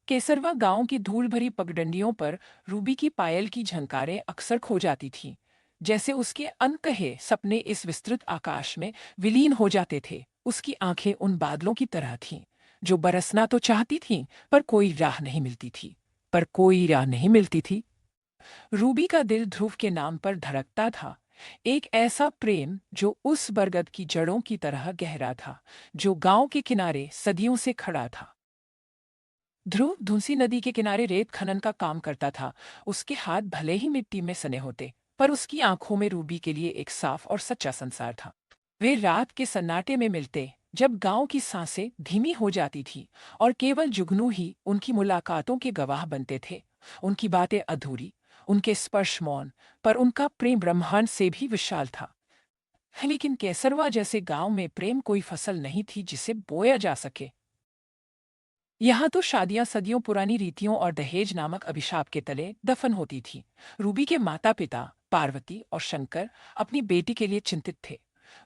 केसरवा गांव की धूल भरी पगडंडियों पर रूबी की पायल की झंकारें अक्सर खो जाती थीं, जैसे उसके अनकहे सपने इस विस्तृत आकाश में विलीन हो जाते थे। उसकी आंखें उन बादलों की तरह थीं, जो बरसना तो चाहती थीं, पर कोई राह नहीं मिलती थी। रूबी का दिल ध्रुव के नाम पर धड़कता था, एक ऐसा प्रेम जो उस बरगद की जड़ों की तरह गहरा था, जो गांव के किनारे सदियों से खड़ा था। ध्रुव धुंसी नदी के किनारे रेत खनन का काम करता था। उसके हाथ भले ही मिट्टी में सने होते, पर उसकी आंखों में रूबी के लिए एक साफ और सच्चा संसार था। वे रात के सन्नाटे में मिलते, जब गांव की सांसें धीमी हो जाती थी और केवल जुगनू ही उनकी मुलाकातों के गवाह बनते थे। उनकी बातें अधूरी, उनके स्पर्श मौन, पर उनका प्रेम ब्रह्मांड से भी विशाल था। लेकिन केसरवा जैसे गांव में प्रेम कोई फसल नहीं थी जिसे बोया जा सके। यहाँ तो शादियां सदियों पुरानी रीतियों और दहेज नामक अभिशाप के तले दफन होती थी। रूबी के माता पिता पार्वती और शंकर अपनी बेटी के लिए चिंतित थे।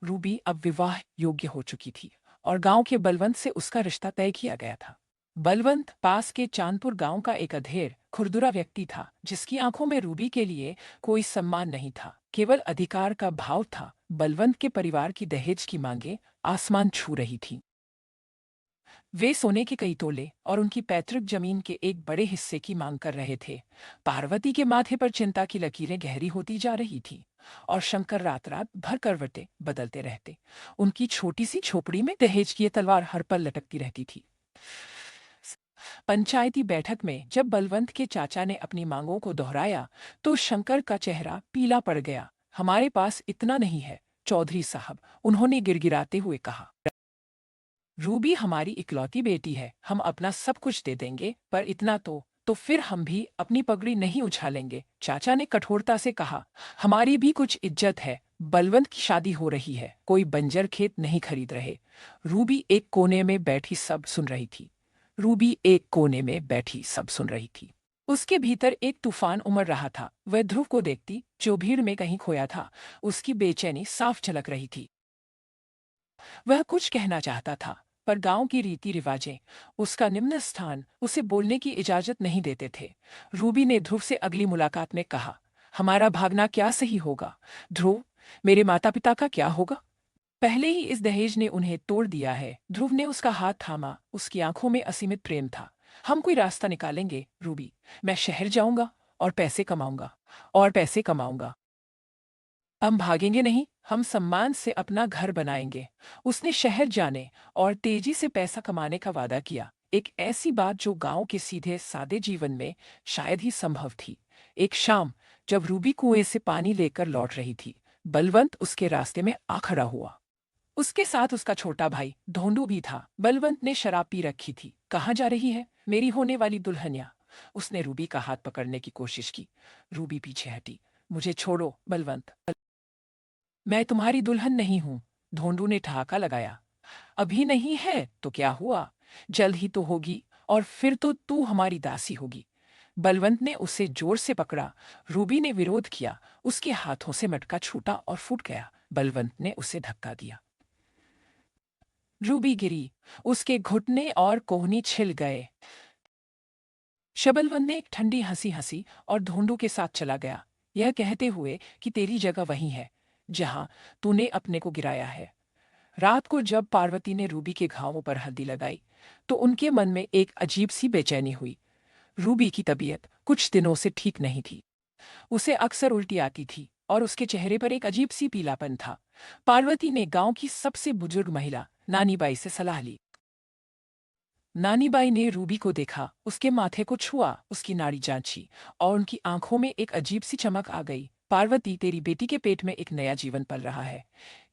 रूबी अब विवाह योग्य हो चुकी थी और गांव के बलवंत से उसका रिश्ता तय किया गया था। बलवंत पास के चांदपुर गांव का एक अधेड़ खुरदुरा व्यक्ति था, जिसकी आंखों में रूबी के लिए कोई सम्मान नहीं था, केवल अधिकार का भाव था। बलवंत के परिवार की दहेज की मांगे आसमान छू रही थी। वे सोने के कई तोले और उनकी पैतृक जमीन के एक बड़े हिस्से की मांग कर रहे थे। पार्वती के माथे पर चिंता की लकीरें गहरी होती जा रही थी और शंकर रात रात भर करवटें बदलते रहते। उनकी छोटी सी झोपड़ी में दहेज की ये तलवार हर पल लटकती रहती थी। पंचायती बैठक में जब बलवंत के चाचा ने अपनी मांगों को दोहराया, तो शंकर का चेहरा पीला पड़ गया। हमारे पास इतना नहीं है, चौधरी साहब, उन्होंने गिड़गिड़ाते हुए कहा। रूबी हमारी इकलौती बेटी है, हम अपना सब कुछ दे देंगे, पर इतना तो फिर हम भी अपनी पगड़ी नहीं उछालेंगे, चाचा ने कठोरता से कहा। हमारी भी कुछ इज्जत है। बलवंत की शादी हो रही है, कोई बंजर खेत नहीं खरीद रहे। रूबी एक कोने में बैठी सब सुन रही थी। रूबी एक कोने में बैठी सब सुन रही थी। उसके भीतर एक तूफान उमड़ रहा था। वह ध्रुव को देखती, जो भीड़ में कहीं खोया था। उसकी बेचैनी साफ झलक रही थी। वह कुछ कहना चाहता था, पर गांव की रीति रिवाजें, उसका निम्न स्थान उसे बोलने की इजाजत नहीं देते थे। रूबी ने ध्रुव से अगली मुलाकात में कहा, हमारा भागना क्या सही होगा? ध्रुव, मेरे माता पिता का क्या होगा? पहले ही इस दहेज ने उन्हें तोड़ दिया है। ध्रुव ने उसका हाथ थामा, उसकी आंखों में असीमित प्रेम था। हम कोई रास्ता निकालेंगे रूबी। मैं शहर जाऊंगा और पैसे कमाऊंगा। हम भागेंगे नहीं, हम सम्मान से अपना घर बनाएंगे। उसने शहर जाने और तेजी से पैसा कमाने का वादा किया, एक ऐसी बात जो गांव के सीधे सादे जीवन में शायद ही संभव थी। एक शाम, जब रूबी कुएं से पानी लेकर लौट रही थी, बलवंत उसके रास्ते में आ खड़ा हुआ। उसके साथ उसका छोटा भाई धोंडू भी था। बलवंत ने शराब पी रखी थी। कहाँ जा रही है मेरी होने वाली दुल्हनिया? उसने रूबी का हाथ पकड़ने की कोशिश की। रूबी पीछे हटी। मुझे छोड़ो बलवंत। मैं तुम्हारी दुल्हन नहीं हूं, धोंडू ने ठहाका लगाया। अभी नहीं है तो क्या हुआ, जल्द ही तो होगी, और फिर तो तू हमारी दासी होगी। बलवंत ने उसे जोर से पकड़ा। रूबी ने विरोध किया। उसके हाथों से मटका छूटा और फूट गया। बलवंत ने उसे धक्का दिया। रूबी गिरी। उसके घुटने और कोहनी छिल गए। शबलवंत ने एक ठंडी हंसी हंसी और धोंडू के साथ चला गया, यह कहते हुए कि तेरी जगह वही है जहां तूने अपने को गिराया है। रात को जब पार्वती ने रूबी के घावों पर हल्दी लगाई, तो उनके मन में एक अजीब सी बेचैनी हुई। रूबी की तबीयत कुछ दिनों से ठीक नहीं थी। उसे अक्सर उल्टी आती थी और उसके चेहरे पर एक अजीब सी पीलापन था। पार्वती ने गांव की सबसे बुजुर्ग महिला नानीबाई से सलाह ली। नानीबाई ने रूबी को देखा, उसके माथे को छुआ, उसकी नाड़ी जांची, और उनकी आंखों में एक अजीब सी चमक आ गई। पार्वती, तेरी बेटी के पेट में एक नया जीवन पल रहा है।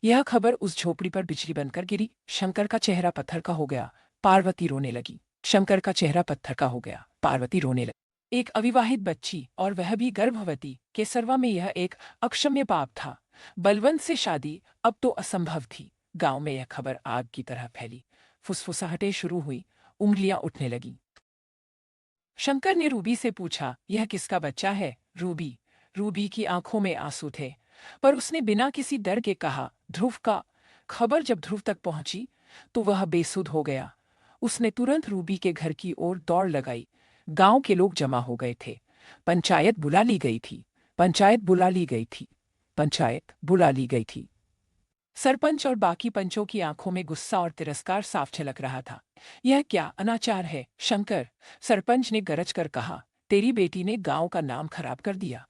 यह खबर उस झोपड़ी पर बिजली बनकर गिरी। शंकर का चेहरा पत्थर का हो गया। पार्वती रोने लगी। शंकर का चेहरा पत्थर का हो गया। पार्वती रोने लगी। एक अविवाहित बच्ची, और वह भी गर्भवती। केसरवा में यह एक अक्षम्य पाप था। बलवंत से शादी अब तो असंभव थी। गांव में यह खबर आग की तरह फैली। फुसफुसाहटें शुरू हुई। उंगलियां उठने लगीं। शंकर ने रूबी से पूछा, यह किसका बच्चा है रूबी? रूबी की आंखों में आंसू थे, पर उसने बिना किसी डर के कहा, ध्रुव का। खबर जब ध्रुव तक पहुंची, तो वह बेसुध हो गया। उसने तुरंत रूबी के घर की ओर दौड़ लगाई। गांव के लोग जमा हो गए थे। पंचायत बुला ली गई थी। पंचायत बुला ली गई थी। पंचायत बुला ली गई थी। सरपंच और बाकी पंचों की आंखों में गुस्सा और तिरस्कार साफ झलक रहा था। यह क्या अनाचार है शंकर, सरपंच ने गरज कर कहा। तेरी बेटी ने गांव का नाम खराब कर दिया।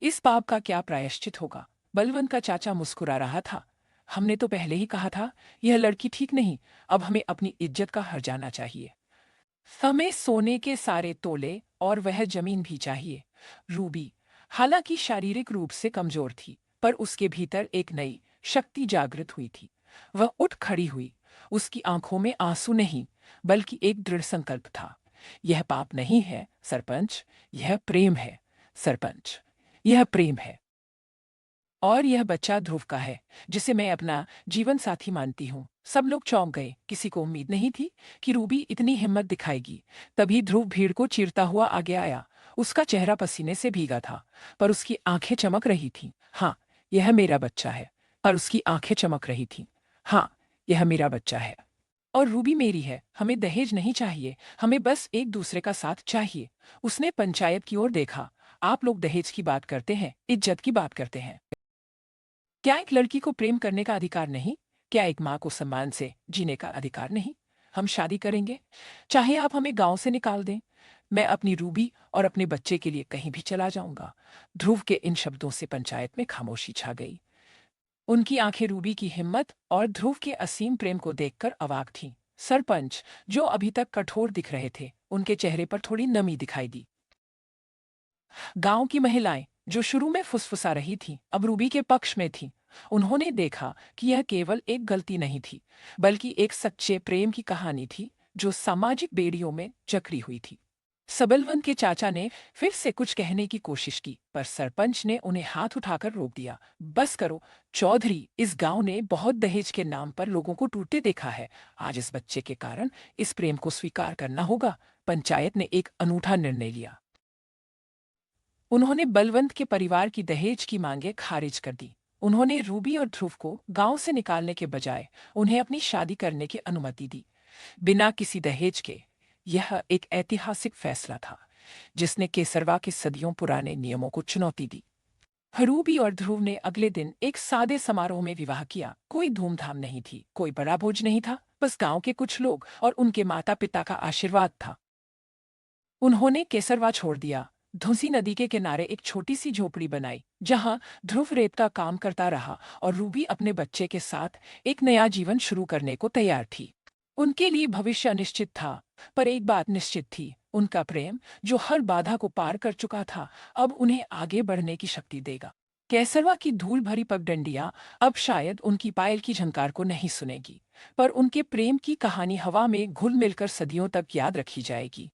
इस पाप का क्या प्रायश्चित होगा? बलवंत का चाचा मुस्कुरा रहा था। हमने तो पहले ही कहा था, यह लड़की ठीक नहीं। अब हमें अपनी इज्जत का हर्जाना चाहिए। हमें सोने के सारे तोले और वह जमीन भी चाहिए। रूबी हालांकि शारीरिक रूप से कमजोर थी, पर उसके भीतर एक नई शक्ति जागृत हुई थी। वह उठ खड़ी हुई। उसकी आंखों में आंसू नहीं, बल्कि एक दृढ़ संकल्प था। यह पाप नहीं है सरपंच, यह प्रेम है। सरपंच, यह प्रेम है। और यह बच्चा ध्रुव का है, जिसे मैं अपना जीवन साथी मानती हूँ। सब लोग चौंक गए। किसी को उम्मीद नहीं थी कि रूबी इतनी हिम्मत दिखाएगी। तभी ध्रुव भीड़ को चीरता हुआ आगे आया। उसका चेहरा पसीने से भीगा था, पर उसकी आंखें चमक रही थीं। हाँ, यह मेरा बच्चा है। पर उसकी आंखें चमक रही थीं। हाँ, यह मेरा बच्चा है। और रूबी मेरी है। हमें दहेज नहीं चाहिए, हमें बस एक दूसरे का साथ चाहिए। उसने पंचायत की ओर देखा। आप लोग दहेज की बात करते हैं, इज्जत की बात करते हैं। क्या एक लड़की को प्रेम करने का अधिकार नहीं? क्या एक माँ को सम्मान से जीने का अधिकार नहीं? हम शादी करेंगे, चाहे आप हमें गांव से निकाल दें। मैं अपनी रूबी और अपने बच्चे के लिए कहीं भी चला जाऊंगा। ध्रुव के इन शब्दों से पंचायत में खामोशी छा गई। उनकी आंखें रूबी की हिम्मत और ध्रुव के असीम प्रेम को देखकर अवाक थीं। सरपंच, जो अभी तक कठोर दिख रहे थे, उनके चेहरे पर थोड़ी नमी दिखाई दी। गांव की महिलाएं, जो शुरू में फुसफुसा रही थीं, अब रूबी के पक्ष में थीं। उन्होंने देखा कि यह केवल एक गलती नहीं थी, बल्कि एक सच्चे प्रेम की कहानी थी, जो सामाजिक बेड़ियों में जकड़ी हुई थी। सबलवंत के चाचा ने फिर से कुछ कहने की कोशिश की, पर सरपंच ने उन्हें हाथ उठाकर रोक दिया। बस करो चौधरी, इस गांव ने बहुत दहेज के नाम पर लोगों को टूटते देखा है। आज इस बच्चे के कारण इस प्रेम को स्वीकार करना होगा। पंचायत ने एक अनूठा निर्णय लिया। उन्होंने बलवंत के परिवार की दहेज की मांगें खारिज कर दी। उन्होंने रूबी और ध्रुव को गांव से निकालने के बजाय उन्हें अपनी शादी करने की अनुमति दी, बिना किसी दहेज के। यह एक ऐतिहासिक फैसला था, जिसने केसरवा के सदियों पुराने नियमों को चुनौती दी। रूबी और ध्रुव ने अगले दिन एक सादे समारोह में विवाह किया। कोई धूमधाम नहीं थी, कोई बड़ा भोज नहीं था, बस गांव के कुछ लोग और उनके माता पिता का आशीर्वाद था। उन्होंने केसरवा छोड़ दिया। धुंसी नदी के किनारे एक छोटी सी झोपड़ी बनाई, जहां ध्रुव रेत का काम करता रहा और रूबी अपने बच्चे के साथ एक नया जीवन शुरू करने को तैयार थी। उनके लिए भविष्य अनिश्चित था, पर एक बात निश्चित थी, उनका प्रेम, जो हर बाधा को पार कर चुका था, अब उन्हें आगे बढ़ने की शक्ति देगा। कैसरवा की धूल भरी पगडंडियां अब शायद उनकी पायल की झंकार को नहीं सुनेगी, पर उनके प्रेम की कहानी हवा में घुल मिलकर सदियों तक याद रखी जाएगी।